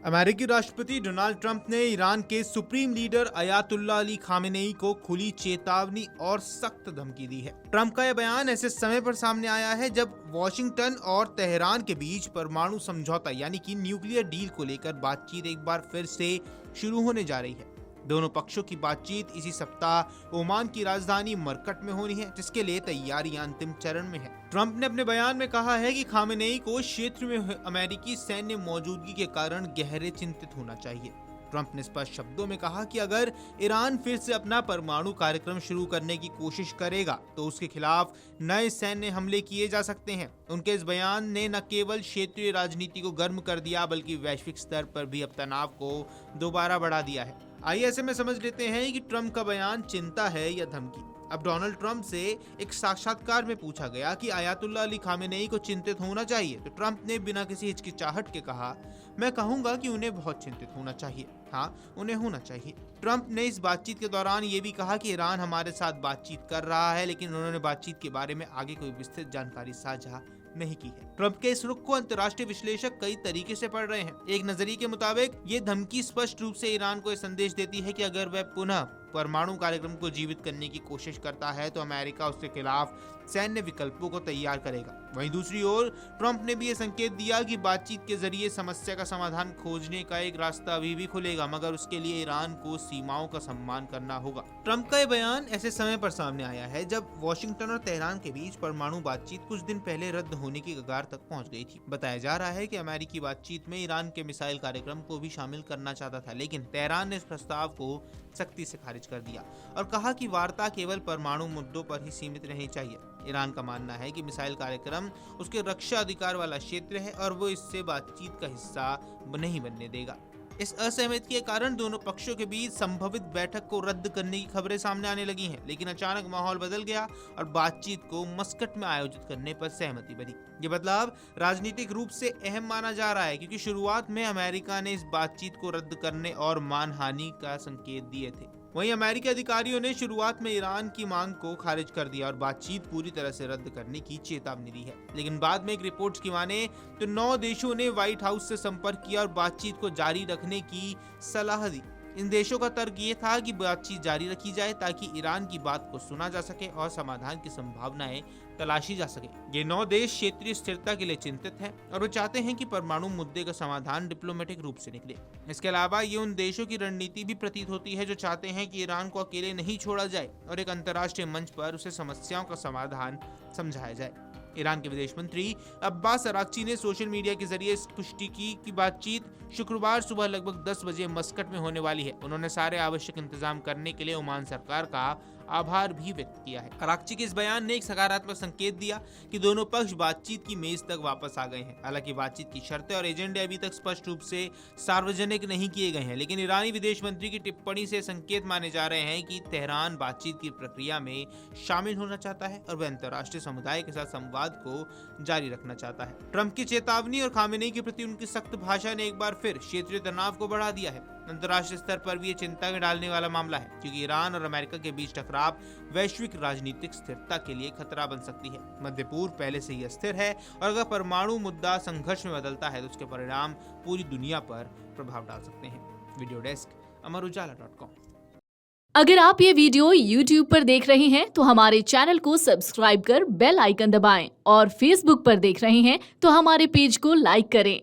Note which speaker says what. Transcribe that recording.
Speaker 1: अमेरिकी राष्ट्रपति Donald Trump ने ईरान के supreme leader Ayatollah Ali Khamenei को खुली चेतावनी और सख्त धमकी दी है। ट्रंप का यह बयान ऐसे समय पर सामने आया है जब वॉशिंगटन और तेहरान के बीच परमाणु समझौता यानी कि न्यूक्लियर डील को लेकर बातचीत एक बार फिर से शुरू होने जा रही है। दोनों पक्षों की बातचीत इसी सप्ताह ओमान की राजधानी मरकट में होनी है, जिसके लिए तैयारियां अंतिम चरण में है। ट्रंप ने अपने बयान में कहा है कि खामेनेई को क्षेत्र में अमेरिकी सैन्य मौजूदगी के कारण गहरे चिंतित होना चाहिए। ट्रंप ने स्पष्ट शब्दों में कहा कि अगर ईरान फिर से अपना परमाणु कार्यक्रम शुरू करने की कोशिश करेगा तो उसके खिलाफ नए सैन्य हमले किए जा सकते हैं। उनके इस बयान ने न केवल क्षेत्रीय राजनीति को गर्म कर दिया बल्कि वैश्विक स्तर पर भी अब तनाव को दोबारा बढ़ा दिया है। आइए ऐसे में समझ लेते हैं कि ट्रंप का बयान चिंता है या धमकी। अब डोनाल्ड ट्रंप से एक साक्षात्कार में पूछा गया कि अयातुल्ला अली खामेनेई को चिंतित होना चाहिए, तो ट्रंप ने बिना किसी हिचकिचाहट के कहा, मैं कहूंगा कि उन्हें बहुत चिंतित होना चाहिए। हाँ, उन्हें होना चाहिए। ट्रंप ने इस बातचीत के दौरान ये भी कहा कि ईरान हमारे साथ बातचीत कर रहा है, लेकिन उन्होंने बातचीत के बारे में आगे कोई विस्तृत जानकारी साझा नहीं की है। ट्रंप के इस रुख को अंतर्राष्ट्रीय विश्लेषक कई तरीके से पढ़ रहे हैं। एक नजरिए के मुताबिक ये धमकी स्पष्ट रूप से ईरान को यह संदेश देती है कि अगर वह पुनः परमाणु कार्यक्रम को जीवित करने की कोशिश करता है तो अमेरिका उसके खिलाफ सैन्य विकल्पों को तैयार करेगा। वहीं दूसरी ओर ट्रंप ने भी ये संकेत दिया कि बातचीत के जरिए समस्या का समाधान खोजने का एक रास्ता अभी भी खुलेगा, मगर उसके लिए ईरान को सीमाओं का सम्मान करना होगा। ट्रंप का ये बयान ऐसे समय पर सामने आया है जब वॉशिंगटन और तेहरान के बीच परमाणु बातचीत कुछ दिन पहले रद्द होने की कगार तक पहुंच गई थी। बताया जा रहा है कि अमेरिकी बातचीत में ईरान के मिसाइल कार्यक्रम को भी शामिल करना चाहता था, लेकिन तेहरान ने इस प्रस्ताव को सख्ती से खारिज कर दिया और कहा कि वार्ता केवल परमाणु मुद्दों पर ही सीमित रहनी चाहिए। ईरान का मानना है कि मिसाइल कार्यक्रम उसके रक्षा अधिकार वाला क्षेत्र है और वो इससे बातचीत का हिस्सा नहीं बनने देगा। इस असहमति के कारण दोनों पक्षों के बीच संभावित बैठक को रद्द करने की खबरें सामने आने लगी हैं, लेकिन अचानक माहौल बदल गया और बातचीत को मस्कट में आयोजित करने पर सहमति बनी। ये बदलाव राजनीतिक रूप से अहम माना जा रहा है क्योंकि शुरुआत में अमेरिका ने इस बातचीत को रद्द करने और मानहानि का संकेत दिए थे। वहीं अमेरिकी अधिकारियों ने शुरुआत में ईरान की मांग को खारिज कर दिया और बातचीत पूरी तरह से रद्द करने की चेतावनी दी है, लेकिन बाद में एक रिपोर्ट की माने तो 9 देशों ने व्हाइट हाउस से संपर्क किया और बातचीत को जारी रखने की सलाह दी। इन देशों का तर्क ये था कि बातचीत जारी रखी जाए ताकि ईरान की बात को सुना जा सके और समाधान की संभावनाएं तलाशी जा सके। ये 9 देश क्षेत्रीय स्थिरता के लिए चिंतित हैं और वो चाहते हैं कि परमाणु मुद्दे का समाधान डिप्लोमेटिक रूप से निकले। इसके अलावा ये उन देशों की रणनीति भी प्रतीत होती है जो चाहते हैं कि ईरान को अकेले नहीं छोड़ा जाए और एक अंतर्राष्ट्रीय मंच पर उसे समस्याओं का समाधान समझाया जाए। ईरान के विदेश मंत्री अब्बास अराक्ची ने सोशल मीडिया के जरिए पुष्टि की कि बातचीत शुक्रवार सुबह लगभग 10 बजे मस्कट में होने वाली है। उन्होंने सारे आवश्यक इंतजाम करने के लिए ओमान सरकार का आभार भी व्यक्त किया है। अराक्ची के इस बयान ने एक सकारात्मक संकेत दिया कि दोनों पक्ष बातचीत की मेज तक वापस आ गए हैं। हालांकि बातचीत की शर्तें और एजेंडे अभी तक स्पष्ट रूप से सार्वजनिक नहीं किए गए हैं, लेकिन ईरानी विदेश मंत्री की टिप्पणी से संकेत माने जा रहे हैं कि तेहरान बातचीत की प्रक्रिया में शामिल होना चाहता है और वह अंतर्राष्ट्रीय समुदाय के साथ संवाद को जारी रखना चाहता है। ट्रंप की चेतावनी और खामेनेई के प्रति उनकी सख्त भाषा ने एक बार फिर क्षेत्रीय तनाव को बढ़ा दिया है। अंतर्राष्ट्रीय स्तर पर भी ये चिंता में डालने वाला मामला है क्योंकि ईरान और अमेरिका के बीच टकराव वैश्विक राजनीतिक स्थिरता के लिए खतरा बन सकती है। मध्य पूर्व पहले से ही अस्थिर है और अगर परमाणु मुद्दा संघर्ष में बदलता है तो उसके परिणाम पूरी दुनिया पर प्रभाव डाल सकते हैं। Video desk Amar Ujala dot com.
Speaker 2: अगर आप ये वीडियो YouTube पर देख रहे हैं तो हमारे चैनल को सब्सक्राइब कर बेल आइकन दबाएं और Facebook पर देख रहे हैं तो हमारे पेज को लाइक करें।